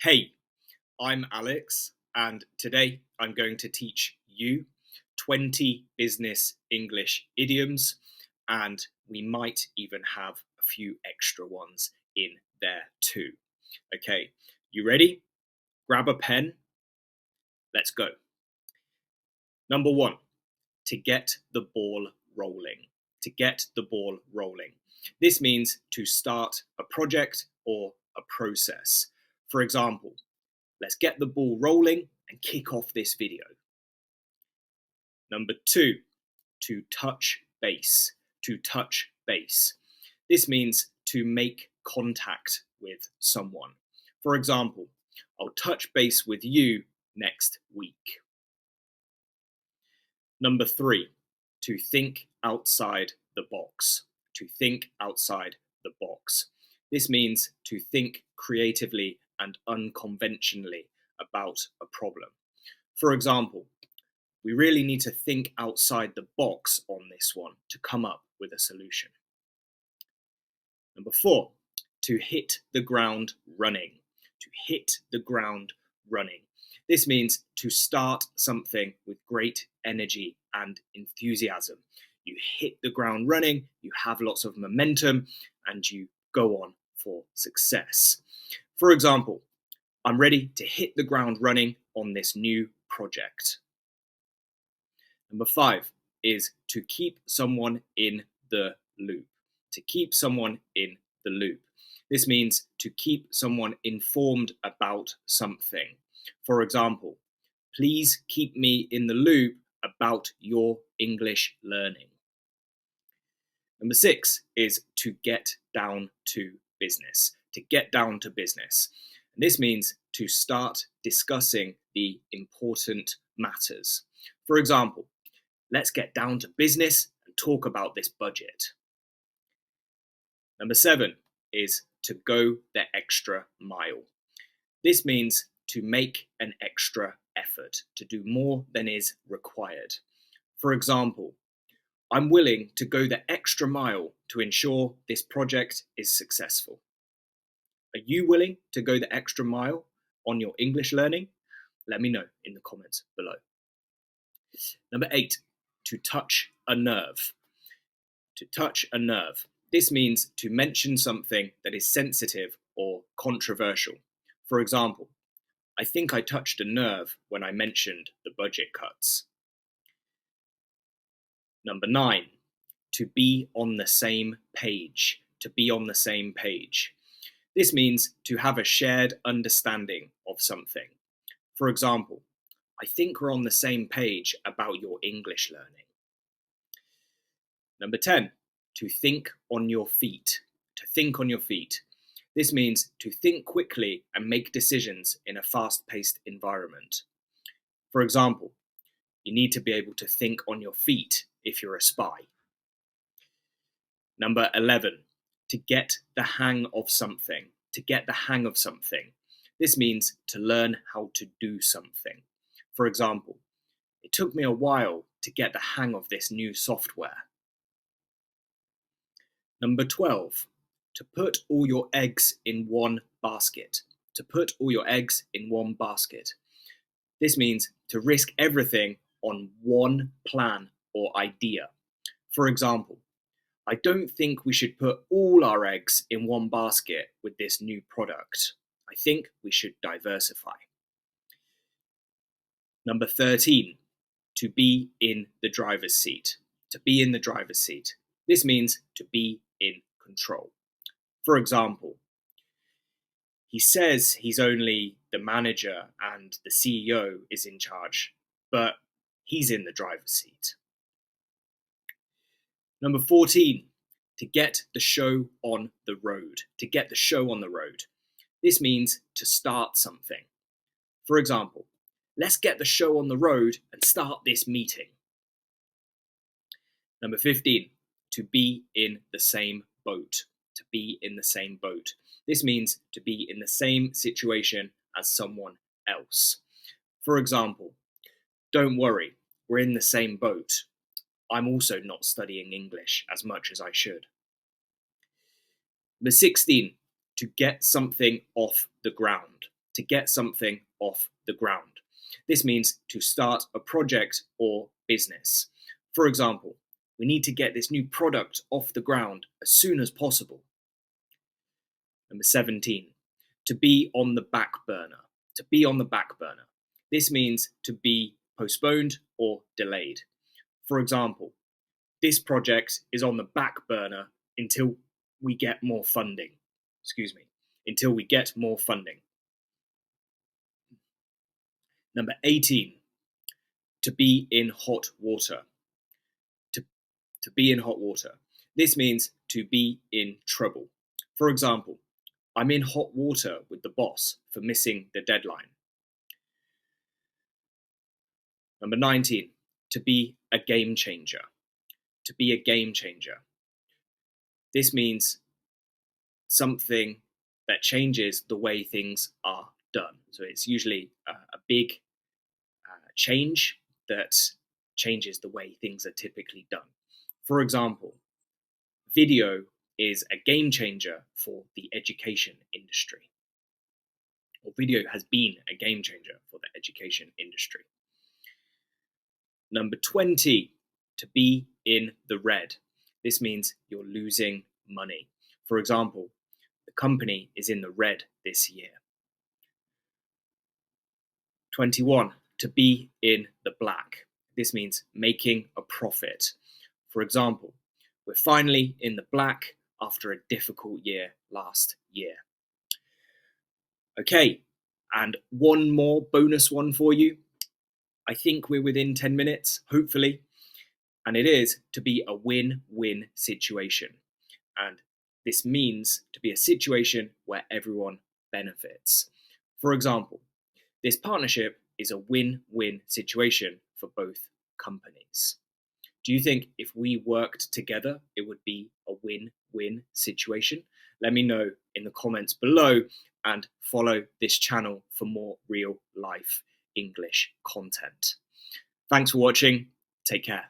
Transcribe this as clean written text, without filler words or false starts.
Hey, I'm Alex, and today I'm going to teach you 20 business English idioms, and we might even have a few extra ones in there too. Okay, you ready? Grab a pen. Let's go. Number one, to get the ball rolling. To get the ball rolling. This means to start a project or a process. For example, let's get the ball rolling and kick off this video. Number two, to touch base. To touch base. This means to make contact with someone. For example, I'll touch base with you next week. Number three, to think outside the box. To think outside the box. This means to think creatively and unconventionally about a problem. For example, we really need to think outside the box on this one to come up with a solution. Number four, to hit the ground running. To hit the ground running. This means to start something with great energy and enthusiasm. You hit the ground running, you have lots of momentum, and you go on for success. For example, I'm ready to hit the ground running on this new project. Number five is to keep someone in the loop. To keep someone in the loop. This means to keep someone informed about something. For example, please keep me in the loop about your English learning. Number six is to get down to business. To get down to business. And this means to start discussing the important matters. For example, let's get down to business and talk about this budget. Number seven is to go the extra mile. This means to make an extra effort, to do more than is required. For example, I'm willing to go the extra mile to ensure this project is successful. Are you willing to go the extra mile on your English learning? Let me know in the comments below. Number eight, to touch a nerve. To touch a nerve. This means to mention something that is sensitive or controversial. For example, I think I touched a nerve when I mentioned the budget cuts. Number nine, to be on the same page. To be on the same page. This means to have a shared understanding of something. For example, I think we're on the same page about your English learning. Number 10, to think on your feet. To think on your feet. This means to think quickly and make decisions in a fast-paced environment. For example, you need to be able to think on your feet if you're a spy. Number 11, to get the hang of something. To get the hang of something. This means to learn how to do something. For example, it took me a while to get the hang of this new software. Number 12, to put all your eggs in one basket. To put all your eggs in one basket. This means to risk everything on one plan or idea. For example, I don't think we should put all our eggs in one basket with this new product. I think we should diversify. Number 13, to be in the driver's seat. To be in the driver's seat. This means to be in control. For example, he says he's only the manager and the CEO is in charge, but he's in the driver's seat. Number 14, to get the show on the road. To get the show on the road. This means to start something. For example, let's get the show on the road and start this meeting. Number 15, to be in the same boat. To be in the same boat. This means to be in the same situation as someone else. For example, don't worry, we're in the same boat. I'm also not studying English as much as I should. Number 16, to get something off the ground. to get something off the ground. This means to start a project or business. For example, we need to get this new product off the ground as soon as possible. Number 17, to be on the back burner. To be on the back burner. This means to be postponed or delayed. For example, this project is on the back burner until we get more funding. Until we get more funding. Number 18, to be in hot water. To be in hot water. This means to be in trouble. For example, I'm in hot water with the boss for missing the deadline. Number 19, to be a game changer. To be a game changer. This means something that changes the way things are done. So it's usually a big change that changes the way things are typically done. For example, video is a game changer for the education industry. Or video has been a game changer for the education industry. Number 20, to be in the red. This means you're losing money. For example, the company is in the red this year. 21, to be in the black. This means making a profit. For example, we're finally in the black after a difficult year last year. Okay, and one more bonus one for you. I think we're within 10 minutes, hopefully. And it is to be a win-win situation. And this means to be a situation where everyone benefits. For example, this partnership is a win-win situation for both companies. Do you think if we worked together, it would be a win-win situation? Let me know in the comments below and follow this channel for more real life English content. Thanks for watching. Take care.